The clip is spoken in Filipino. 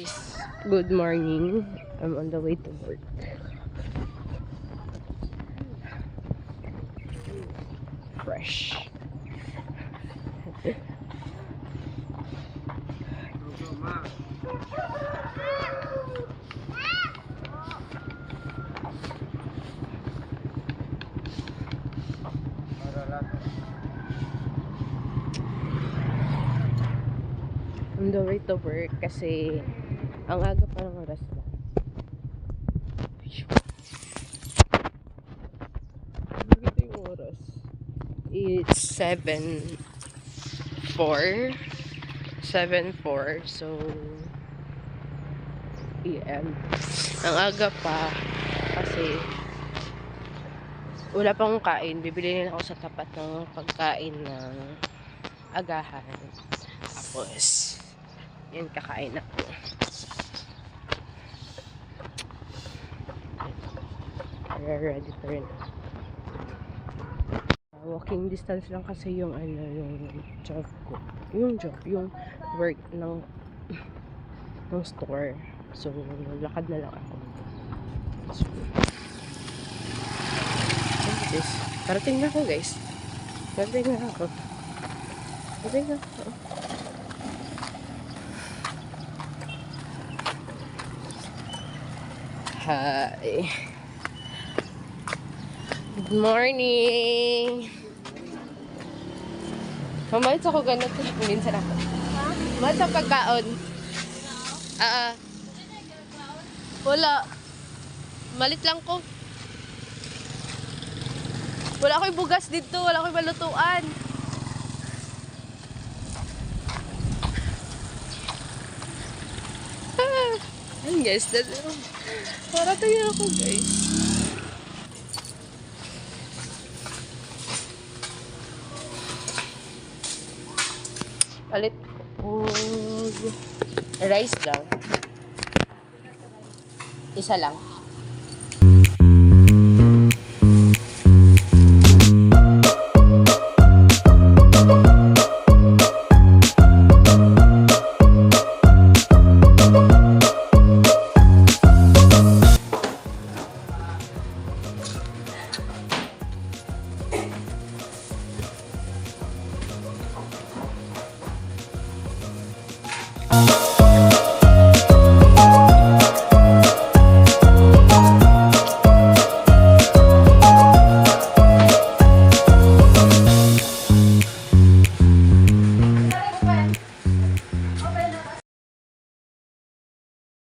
guys, good morning. I'm on the way to work. Fresh. On the way to work kasi ang aga pa ng oras na. Ito yung oras. It's 7:04. 7:04. So PM. Ang aga pa kasi wala pang kain. Bibili na ako sa tapat ng pagkain ng agahan. Tapos yan, kakain ako. Ready pa rin. Walking distance lang kasi yung yung job ko. Yung work ng store. So, lakad na lang ako. So, this. Parating na ako, guys. Parating na ako. Hi. Good morning. Mamalit ako ganito. Minsan ako. Mamalit sa pagkaon. Wala. Malit lang ko. Wala ako'y bugas dito. Wala ako'y malutuan. Ayun guys. Parating ako guys. Palit ko rice lang. Isa lang.